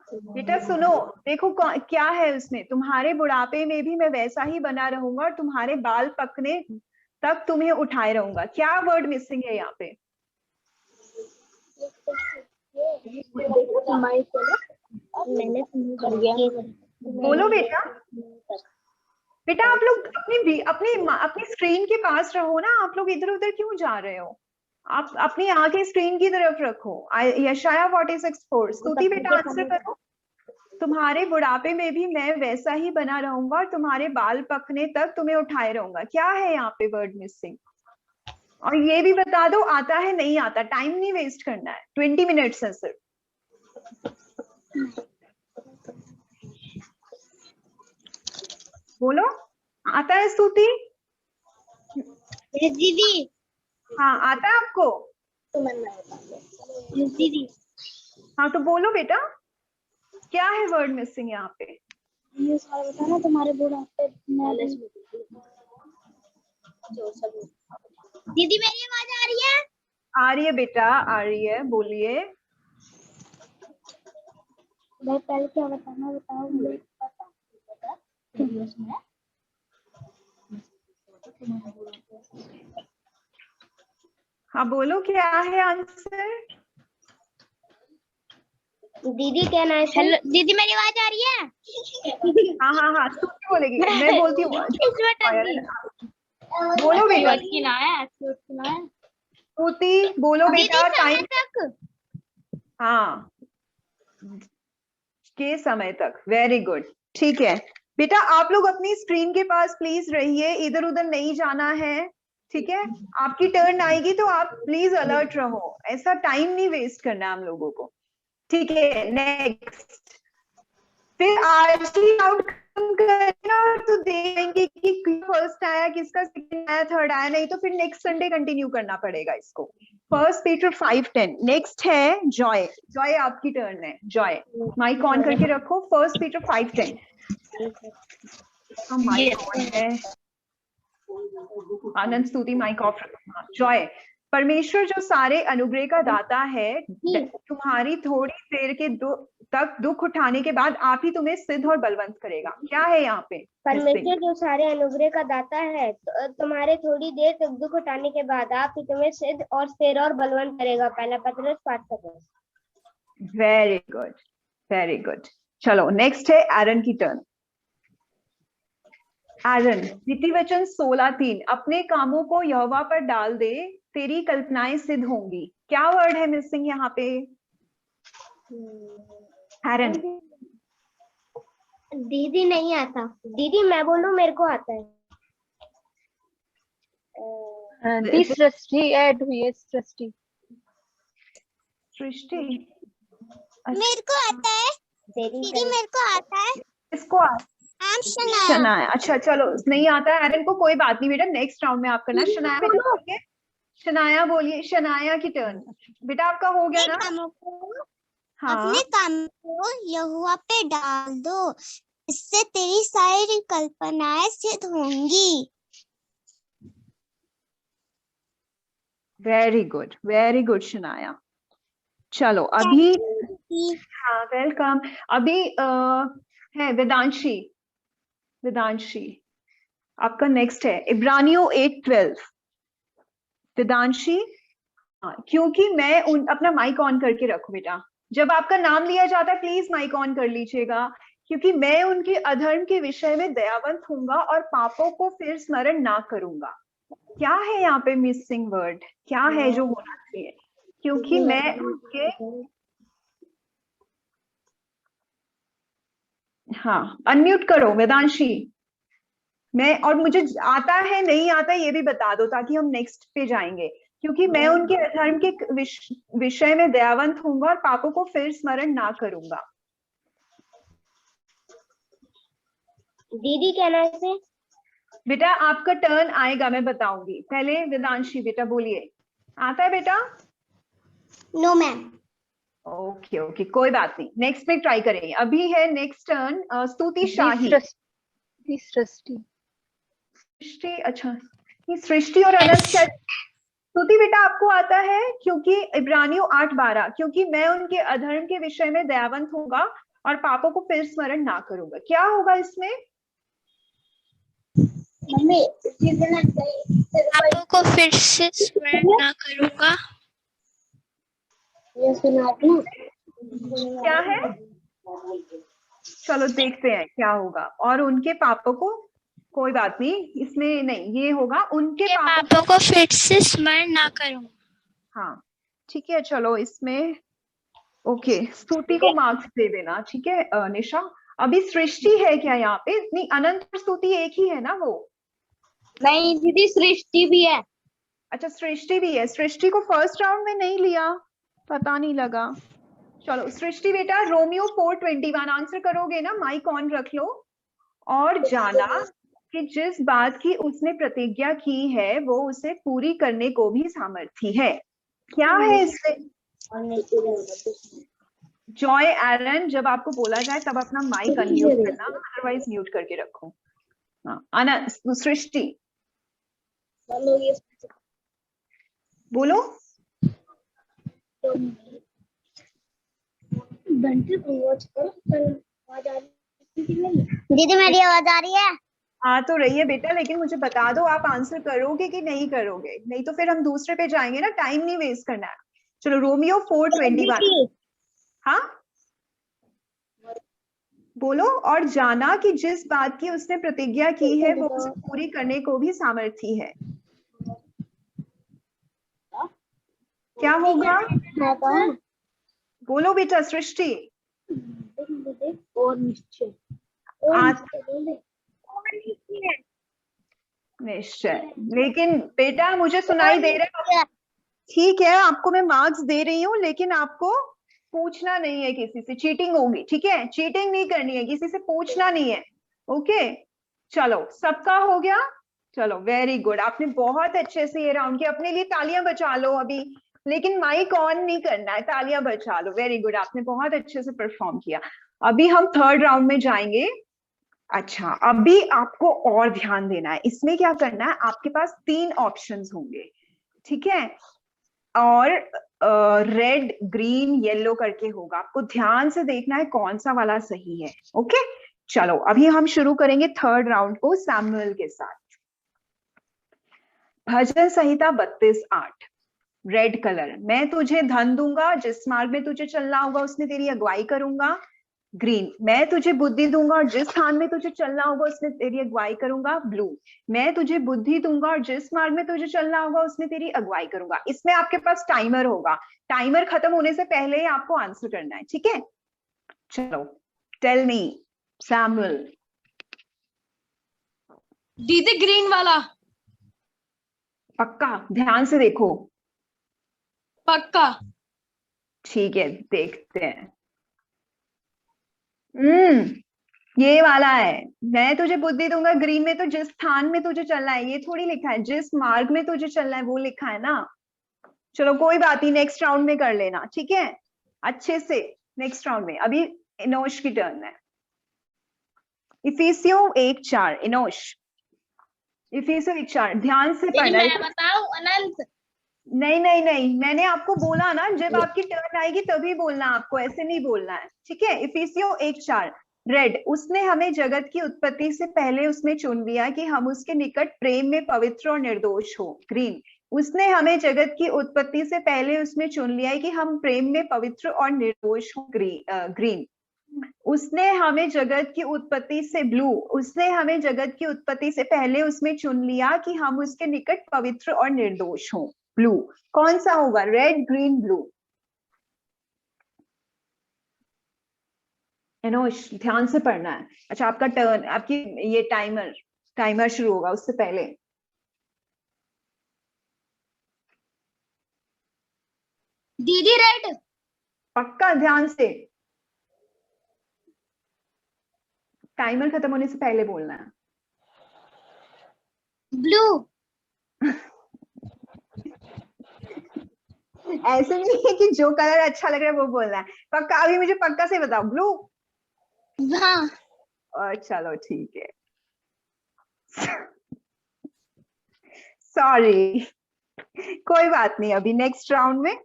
बेटा सुनो, देखो क्या है उसमें, तुम्हारे बुढ़ापे में भी मैं वैसा ही बना रहूंगा और तुम्हारे बाल पकने तक तुम्हें उठाए रहूंगा। क्या वर्ड मिसिंग है यहाँ पे? बोलो बेटा। बेटा आप लोग अपनी स्क्रीन के पास रहो ना, आप लोग इधर उधर क्यों जा रहे हो? आप अपनी आंखें स्क्रीन की तरफ रखो। यशाया 46:4, स्तुति बेटा आंसर करो। तुम्हारे बुढ़ापे में भी मैं वैसा ही बना रहूंगा और तुम्हारे बाल पकने तक तुम्हें उठाए रहूंगा। क्या है यहाँ पे वर्ड मिसिंग? और ये भी बता दो, आता है नहीं आता, टाइम नहीं वेस्ट करना है, 20 मिनट्स है सिर्फ। बोलो, आता है स्तुति? दीदी। हाँ आता है आपको? दीदी। हाँ तो बोलो बेटा, क्या है वर्ड मिसिंग यहाँ पे? ये सारा बताना तुम्हारे बुढ़ापे में। दीदी मेरी आवाज आ रही है? आ रही है बेटा, आ रही है, बोलिए। मैं पहले क्या बताना, बताओ मुझे पता। हाँ बोलो, क्या है आंसर? दीदी क्या नाम है? हेलो दीदी मेरी आवाज आ रही है? हाँ हाँ हाँ, स्तुति बोलेगी, मैं बोलती हूँ। बोलो बेटा, स्तुति बोलो बेटा, टाइम। हाँ के समय तक। वेरी गुड, ठीक है बेटा, आप लोग अपनी स्क्रीन के पास प्लीज रहिए, इधर उधर नहीं जाना है, ठीक है। आपकी टर्न आएगी तो आप प्लीज अलर्ट रहो, ऐसा टाइम नहीं वेस्ट करना हम लोगों को, ठीक है। नेक्स्ट, फिर आरसी आउटकम करना तो देखेंगे कि फर्स्ट आया, किसका सेकंड आया, थर्ड आया, नहीं तो फिर नेक्स्ट संडे कंटिन्यू करना पड़ेगा इसको। First Peter 5:10। नेक्स्ट है जॉय। जॉय आपकी टर्न है, जॉय माइक ऑन करके रखो। First Peter 5:10। माइक ऑन है, आनंद स्तुति माइक ऑफ रखो। जॉय, परमेश्वर जो सारे अनुग्रह का दाता है, तुम्हारी थोड़ी देर के तक दुख उठाने के बाद आप ही तुम्हें सिद्ध और बलवंत करेगा। क्या है यहाँ पे? परमेश्वर जो सारे अनुग्रह का दाता है, तुम्हारे थोड़ी देर तक दुख उठाने के बाद आप ही तुम्हें सिद्ध और स्थिर और बलवंत करेगा। पहला पत्रस 5:10। Very good, very good. चलो नेक्स्ट है एरन की टर्न। एरन, नीतिवचन 16:3। अपने कामों को यहोवा पर डाल दे, तेरी कल्पनाएं सिद्ध होंगी। क्या वर्ड है मिसिंग यहाँ पे? एरन, दीदी नहीं आता। दीदी मैं बोलूं, मेरे को आता है। सृष्टि ऐड हुई है, सृष्टि। सृष्टि मेरे को आता है दीदी, मेरे को आता है। इसको शनाया। शनाया, अच्छा चलो नहीं आता है एरन को, कोई बात नहीं बेटा, नेक्स्ट राउंड में आप करना। शनाया बेटा बोलिए, शनाया बोलिए, शनाया की टर्न। बेटा आपका हो गया ना? हाँ, अपने काम को यहोवा पे डाल दो, इससे तेरी सारी कल्पनाएं सिद्ध होंगी। Very good Shanaya. चलो अभी, हाँ वेलकम। अभी है वेदांशी। वेदांशी आपका नेक्स्ट है, इब्रानियों 8:12। वेदांशी, हाँ, क्योंकि मैं अपना माइक ऑन करके रखो बेटा, जब आपका नाम लिया जाता है प्लीज माइक ऑन कर लीजिएगा। क्योंकि मैं उनके अधर्म के विषय में दयावंत होऊंगा और पापों को फिर स्मरण ना करूंगा। क्या है यहाँ पे मिसिंग वर्ड? क्या है जो होना चाहिए? क्योंकि मैं उनके, हाँ अनम्यूट करो वेदांशी। मैं, और मुझे आता है नहीं आता ये भी बता दो ताकि हम नेक्स्ट पे जाएंगे। क्योंकि मैं उनके अधर्म के विषय में दयावंत होऊंगा और पापों को फिर स्मरण ना करूंगा। दीदी कहना है बेटा आपका टर्न आएगा, मैं बताऊंगी। पहले वेदांशी बेटा बोलिए, आता है बेटा? No ma'am. ओके ओके, कोई बात नहीं, नेक्स्ट में ट्राई करेंगे। अभी है नेक्स्ट टर्न स्तुति शाही। सृष्टि, अच्छा ये सृष्टि और अनंत क्या? स्तुति बेटा आपको आता है? क्योंकि इब्रानियों 8:12, क्योंकि मैं उनके अधर्म के विषय में दयावंत होगा और पापों को फिर स्मरण ना करूंगा। क्या होगा इसमें? पापों को फिर से स्मरण ना करूंगा। क्या है? चलो देखते हैं क्या होगा। और उनके पापों को, कोई बात नहीं इसमें नहीं, ये होगा उनके पापों को फिर से स्मरण ना करूंगा। हाँ ठीक है, चलो इसमें ओके, स्तुति को मार्क्स दे देना, ठीक है निशा। अभी सृष्टि है क्या यहाँ पे? नहीं, अनंत और स्तुति एक ही है ना वो? नहीं दीदी, सृष्टि भी है। अच्छा सृष्टि भी है। सृष्टि को फर्स्ट राउंड में नहीं लिया, पता नहीं लगा। चलो सृष्टि बेटा, रोमियो 4:21 आंसर करोगे ना? माइक ऑन रख लो। और जाना कि जिस बात की उसने प्रतिज्ञा की है वो उसे पूरी करने को भी सामर्थी है। क्या है इसमें? जॉय एरन, जब आपको बोला जाए तब अपना माइक अनम्यूट करना, अदरवाइज म्यूट करके रखो। हाँ अनंत, सृष्टि बोलो। दीदी मेरी आवाज आ रही है? आ तो रही है बेटा, लेकिन मुझे बता दो आप आंसर करोगे कि नहीं करोगे, नहीं तो फिर हम दूसरे पे जाएंगे ना, टाइम नहीं वेस्ट करना है। चलो रोमियो 4:21। हाँ बोलो। और जाना कि जिस बात की उसने प्रतिज्ञा की है वो उसे पूरी करने को भी सामर्थी है। क्या होगा? बोलो बेटा सृष्टि। और निश्चय। निश्चय। लेकिन बेटा मुझे सुनाई दे रहा है, ठीक है आपको मैं मार्क्स दे रही हूँ, लेकिन आपको पूछना नहीं है किसी से, चीटिंग होगी, ठीक है, चीटिंग नहीं करनी है, किसी से पूछना नहीं है। ओके चलो सबका हो गया, चलो वेरी गुड, आपने बहुत अच्छे से ये राउंड किया, अपने लिए तालियां बजा लो अभी, लेकिन माइक ऑन नहीं करना है, तालियां बजा लो, वेरी गुड, आपने बहुत अच्छे से परफॉर्म किया। अभी हम थर्ड राउंड में जाएंगे। अच्छा अभी आपको और ध्यान देना है, इसमें क्या करना है, आपके पास 3 ऑप्शंस होंगे, ठीक है, और रेड ग्रीन येलो करके होगा, आपको ध्यान से देखना है कौन सा वाला सही है। ओके चलो अभी हम शुरू करेंगे थर्ड राउंड को सैमुअल के साथ। भजन संहिता 32:8, रेड कलर, मैं तुझे धन दूंगा, जिस मार्ग में तुझे चलना होगा उसमें तेरी अगुवाई करूंगा। ग्रीन, मैं तुझे बुद्धि दूंगा और जिस स्थान में तुझे चलना होगा उसमें तेरी अगुवाई करूंगा। ब्लू, मैं तुझे बुद्धि दूंगा और जिस मार्ग में तुझे चलना होगा उसमें तेरी अगुवाई करूंगा। इसमें आपके पास टाइमर होगा, टाइमर खत्म होने से पहले ही आपको आंसर करना है, ठीक है। चलो टेल मी सैमुअल। दीदी ग्रीन वाला। पक्का, ध्यान से देखो। पक्का। ठीक है देखते हैं। ये वाला है, मैं तुझे बुद्धि दूंगा, ग्रीन में तो जिस स्थान में तुझे चलना है, ये थोड़ी लिखा है जिस मार्ग में तुझे चलना है वो लिखा है ना। चलो कोई बात नहीं, नेक्स्ट राउंड में कर लेना, ठीक है, अच्छे से नेक्स्ट राउंड में। अभी इनोश की टर्न है। इफिसियों 1:4, इनोश इफिसियों 1:4, ध्यान से पढ़ना। मैं बताऊं अनंत? नहीं नहीं नहीं, मैंने आपको बोला ना जब आपकी टर्न आएगी तभी बोलना, आपको ऐसे नहीं बोलना है, ठीक है। इफिसियों 1:4, रेड, उसने हमें जगत की उत्पत्ति से पहले उसमें चुन लिया कि हम उसके निकट प्रेम में पवित्र और निर्दोष हो। ग्रीन, उसने हमें जगत की उत्पत्ति से पहले उसमें चुन लिया है कि हम प्रेम में पवित्र और निर्दोष हो। ग्रीन, उसने हमें जगत की उत्पत्ति से, ब्लू, उसने हमें जगत की उत्पत्ति से पहले उसमें चुन लिया कि हम उसके निकट पवित्र और निर्दोष हो। ब्लू, कौन सा होगा, रेड ग्रीन ब्लू? एनोश ध्यान से पढ़ना है। अच्छा आपका टर्न, आपकी ये टाइमर शुरू होगा उससे पहले। दीदी रेड। पक्का ध्यान से, टाइमर खत्म होने से पहले बोलना है। ब्लू। ऐसे नहीं है कि जो कलर अच्छा लग रहा है वो बोलना है, पक्का, अभी मुझे पक्का से बताओ। ब्लू? हाँ। और चलो ठीक है, सॉरी, कोई बात नहीं, अभी नेक्स्ट राउंड में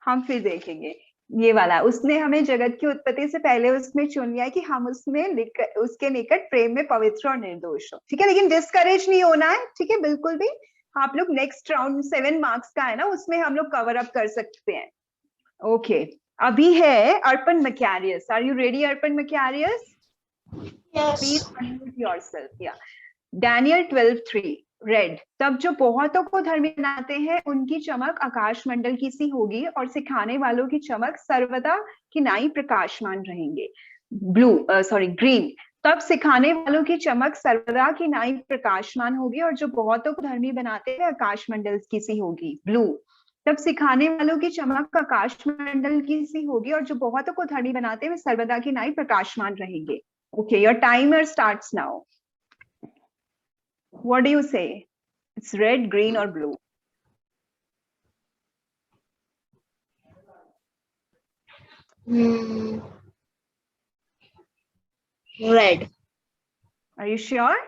हम फिर देखेंगे। ये वाला, उसने हमें जगत की उत्पत्ति से पहले उसमें चुन लिया कि हम उसके निकट प्रेम में पवित्र और निर्दोष हो, ठीक है, लेकिन डिस्करेज नहीं होना है, ठीक है, बिल्कुल भी। आप लोग नेक्स्ट राउंड 7 मार्क्स का है ना, उसमें हम लोग कवर अप कर सकते हैं। ओके अभी है Arpan Macarius, are you ready Arpan Macarius? Please unmute yourself. या डैनियल 12:3, रेड, तब जो बहुतों को धर्मी बनाते हैं उनकी चमक आकाश मंडल की सी होगी और सिखाने वालों की चमक सर्वदा की नाई प्रकाशमान रहेंगे। ग्रीन, तब सिखाने वालों की चमक सर्वदा की नाई प्रकाशमान होगी और जो बहुतों को धर्मी बनाते हैं आकाश मंडल की सी होगी। ब्लू, तब सिखाने वालों की चमक आकाश मंडल की सी होगी और जो बहुतों को धर्मी बनाते हैं सर्वदा की नाई प्रकाशमान रहेंगे। Okay your timer starts now. What do you say? It's red, green or blue? Red. Are you sure?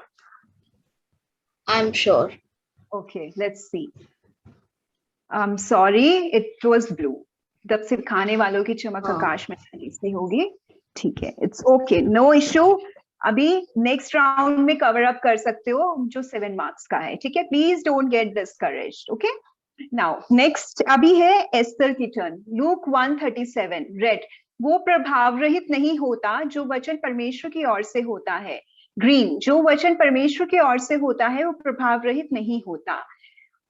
I'm sure. Okay, let's see. I'm sorry, it was blue. जब सिखाने वालों की चमक आकाश में से होगी, ठीक है, it's okay, no issue. अभी नेक्स्ट राउंड में कवर अप कर सकते हो जो 7 मार्क्स का है, ठीक है, please don't get discouraged. Okay now next अभी है एस्थर की टर्न। लूक 1:37, रेड, वो प्रभाव रहित नहीं होता जो वचन परमेश्वर की ओर से होता है। ग्रीन, जो वचन परमेश्वर की ओर से होता है वो प्रभाव रहित नहीं होता।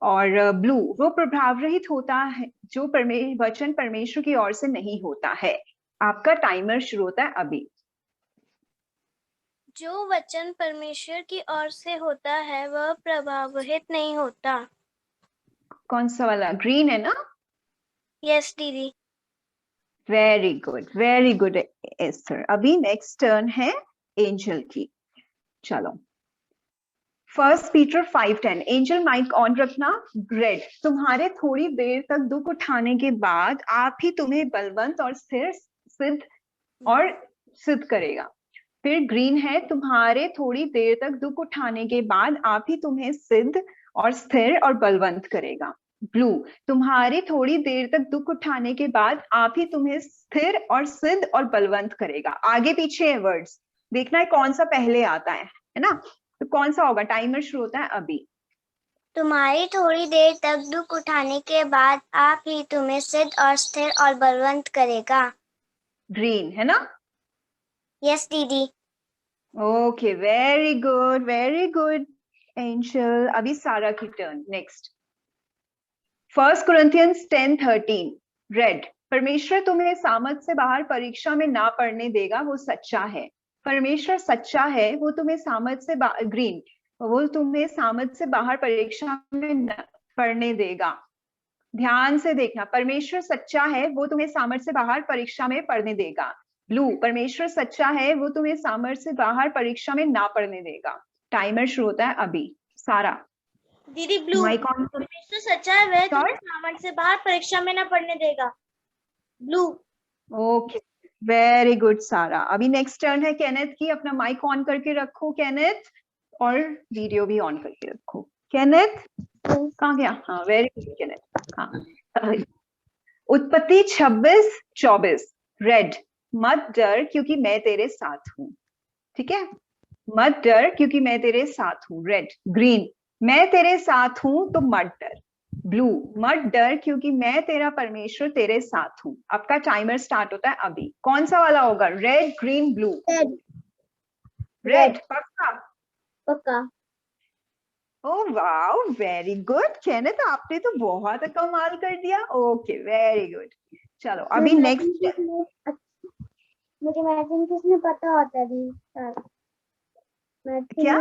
और ब्लू, वो प्रभाव रहित होता है जो वचन परमेश्वर की ओर से नहीं होता है। आपका टाइमर शुरू होता है अभी। जो वचन परमेश्वर की ओर से होता है वह प्रभावित नहीं होता। कौन सा वाला? ग्रीन है ना? यस दीदी। Very good Esther. अभी नेक्स्ट टर्न है एंजल की। चलो, 1 पीटर 5:10। एंजल माइक ऑन रखना। रेड, तुम्हारे थोड़ी देर तक दुख उठाने के बाद आप ही तुम्हें बलवंत और स्थिर सिद्ध करेगा। फिर ग्रीन है, तुम्हारे थोड़ी देर तक दुख उठाने के बाद आप ही तुम्हें सिद्ध और स्थिर और बलवंत करेगा। ब्लू, तुम्हारी थोड़ी देर तक दुख उठाने के बाद आप ही तुम्हें स्थिर और सिद्ध और बलवंत करेगा। आगे पीछे है वर्ड्स, देखना है कौन सा पहले आता है ना? तो कौन सा होगा? टाइमर शुरू होता है अभी। तुम्हारी थोड़ी देर तक दुख उठाने के बाद आप ही तुम्हें सिद्ध और स्थिर और बलवंत करेगा। ग्रीन है ना? यस दीदी। Okay, very good angel. अभी सारा की टर्न। Next, 1 Corinthians 10:13। रेड, परमेश्वर तुम्हें सामर्थ से बाहर परीक्षा में ना पड़ने देगा, वो सच्चा है। परमेश्वर सच्चा है, वो तुम्हें सामर्थ से ग्रीन, वो तुम्हें सामर्थ से बाहर परीक्षा में न पड़ने देगा। ध्यान से देखना, परमेश्वर सच्चा है, वो तुम्हें सामर्थ से बाहर परीक्षा में पढ़ने देगा। ब्लू, परमेश्वर सच्चा है, वो तुम्हें सामर्थ से बाहर परीक्षा में ना पढ़ने देगा। टाइमर शुरू होता है अभी। सारा दीदी ब्लू, माइक ऑन। परमेश्वर सच्चा है, वह तुम्हें सामर्थ से बाहर परीक्षा में न पढ़ने देगा। ब्लू। ओके, वेरी गुड सारा। अभी नेक्स्ट टर्न है केनेथ की। अपना माइक ऑन करके रखो केनेथ, और वीडियो भी ऑन करके रखो। केनेथ कहाँ गया? हाँ, वेरी गुड केनेथ। हाँ, उत्पत्ति 26:24। रेड, मत डर क्योंकि मैं तेरे साथ हूँ। ठीक है, मत डर क्योंकि मैं तेरे साथ हूँ। रेड। ग्रीन, मैं तेरे साथ हूँ तो मत डर। ब्लू, मत डर क्योंकि मैं तेरा परमेश्वर तेरे साथ हूँ। आपका टाइमर स्टार्ट होता है अभी। कौन सा वाला होगा? Red, green, blue? रेड पक्का? पक्का। Oh wow, very good Kenneth, आपने तो बहुत कमाल कर दिया। Okay, very good. चलो अभी नेक्स्ट। मुझे मैथमेटिक्स में पता होता है क्या?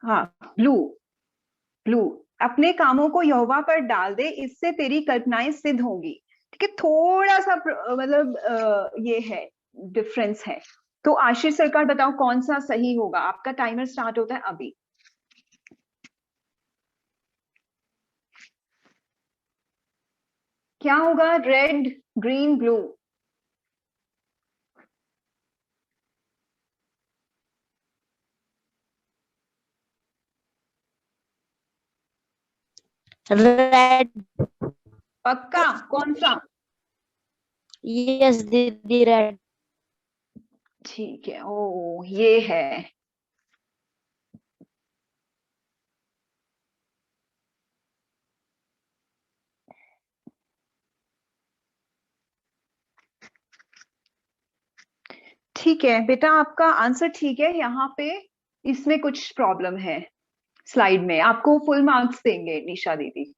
हाँ, ब्लू। ब्लू, अपने कामों को यहोवा पर डाल दे, इससे तेरी कल्पनाएं सिद्ध होंगी। ठीक है, थोड़ा सा मतलब ये है, डिफरेंस है। तो आशीष सरकार बताओ कौन सा सही होगा? आपका टाइमर स्टार्ट होता है अभी। क्या होगा? Red, green, blue? रेड। पक्का? कौन सा? यस दीदी, रेड। ठीक है। ओ, ये है। ठीक है बेटा, आपका आंसर ठीक है। यहाँ पे इसमें कुछ प्रॉब्लम है स्लाइड में। आपको फुल मार्क्स देंगे निशा दीदी।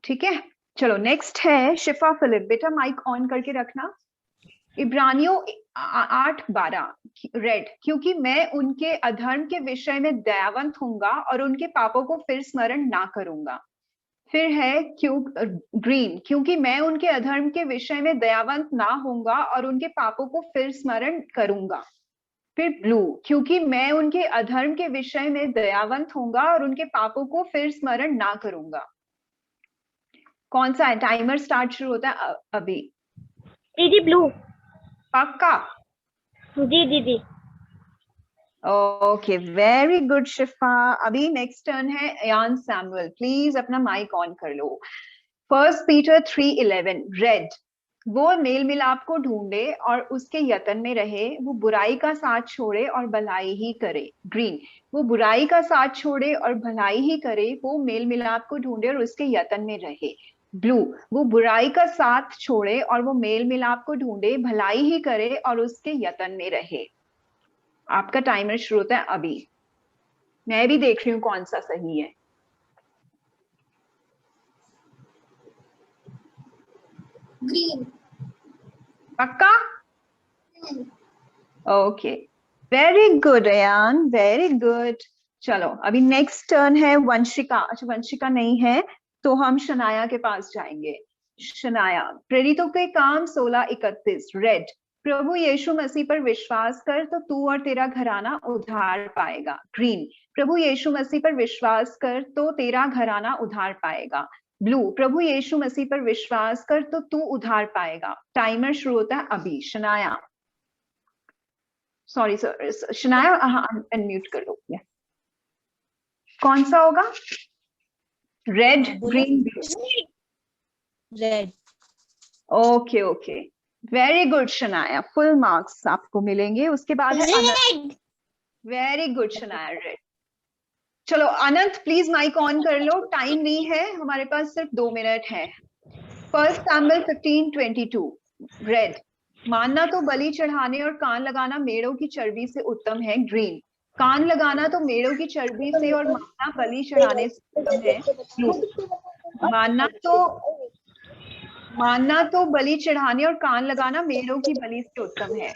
ठीक है, चलो नेक्स्ट है शिफा फिलिप। बेटा माइक ऑन करके रखना। इब्रानियों 8:12। रेड, क्योंकि मैं उनके अधर्म के विषय में दयावंत होऊंगा और उनके पापों को फिर स्मरण ना करूंगा। फिर है ग्रीन, क्योंकि मैं उनके अधर्म के विषय में दयावंत ना होऊंगा और उनके पापों को फिर स्मरण करूंगा। फिर ब्लू, क्योंकि मैं उनके अधर्म के विषय में दयावंत होऊंगा और उनके पापों को फिर स्मरण ना करूंगा। कौन सा है? टाइमर स्टार्ट शुरू होता है अभी। दीदी ब्लू। पक्का? जी दीदी। ओके, वेरी गुड शिफा। अभी नेक्स्ट टर्न है यान सैमुअल। प्लीज अपना माइक ऑन कर लो। 1 Peter 3:11। रेड, वो मेल मिलाप को ढूंढे और उसके यत्न में रहे, वो बुराई का साथ छोड़े और भलाई ही करे। ग्रीन, वो बुराई का साथ छोड़े और भलाई ही करे, वो मेल मिलाप को ढूंढे और उसके यत्न में रहे। ब्लू, वो बुराई का साथ छोड़े और वो मेल मिलाप को ढूंढे, भलाई ही करे और उसके यत्न में रहे। आपका टाइमर शुरू होता है अभी। मैं भी देख रही हूँ कौन सा सही है। ग्रीन। पक्का? Okay, very good Ayaan, very good. चलो अभी नेक्स्ट टर्न है वंशिका। अच्छा वंशिका नहीं है तो हम शनाया के पास जाएंगे। शनाया, प्रेरितों के काम 16:31। रेड, प्रभु यीशु मसीह पर विश्वास कर तो तू और तेरा घराना उद्धार पाएगा। ग्रीन, प्रभु यीशु मसीह पर विश्वास कर तो तेरा घराना उद्धार पाएगा। ब्लू, प्रभु यीशु मसीह पर विश्वास कर तो तू उद्धार पाएगा। टाइमर शुरू होता है अभी। Shanaya, sorry sir, Shanaya unmute कर लो। कौन सा होगा? Red, green, blue? Red. Okay okay, very good Shanaya, full marks आपको मिलेंगे। उसके बाद red. Very good Shanaya, red. चलो अनंत प्लीज माइक ऑन कर लो, टाइम नहीं है हमारे पास, सिर्फ 2 मिनट है। 1 सैमुएल 15:22। रेड, मानना तो बलि चढ़ाने और कान लगाना मेढ़ों की चर्बी से उत्तम है। ग्रीन, कान लगाना तो मेढ़ों की चर्बी से और मानना बलि चढ़ाने से उत्तम है। ब्लू, मानना तो बलि चढ़ाने और कान लगाना मेढ़ों की बलि से उत्तम है।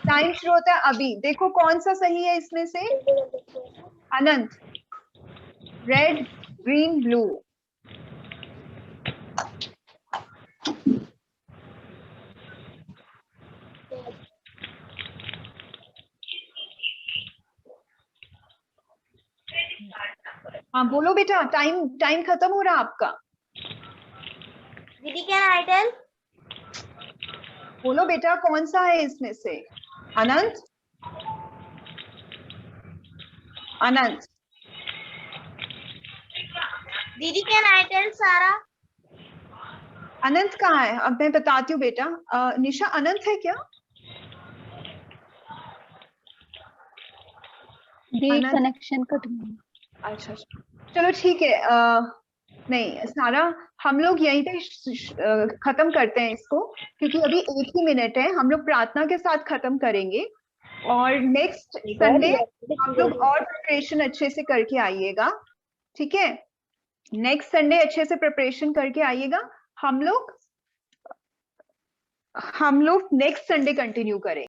टाइम शुरू होता है अभी। देखो कौन सा सही है इसमें से? अनंत, रेड, ग्रीन, ब्लू? हाँ बोलो बेटा, टाइम टाइम खत्म हो रहा आपका। दीदी क्या टाइटल? बोलो बेटा कौन सा है इसमें से? अनंत, अनंत? दीदी क्या टाइटल? सारा। अनंत कहाँ है? अब मैं बताती हूँ बेटा। निशा, अनंत है क्या? कनेक्शन कट गया। अच्छा चलो ठीक है। नहीं सारा, हम लोग यहीं पे खत्म करते हैं इसको, क्योंकि अभी 1 ही मिनट है। हम लोग प्रार्थना के साथ खत्म करेंगे और नेक्स्ट संडे आप लोग और प्रिपरेशन अच्छे से करके आइएगा, ठीक है? नेक्स्ट संडे अच्छे से प्रिपरेशन करके आइएगा। हम लोग नेक्स्ट संडे कंटिन्यू करें।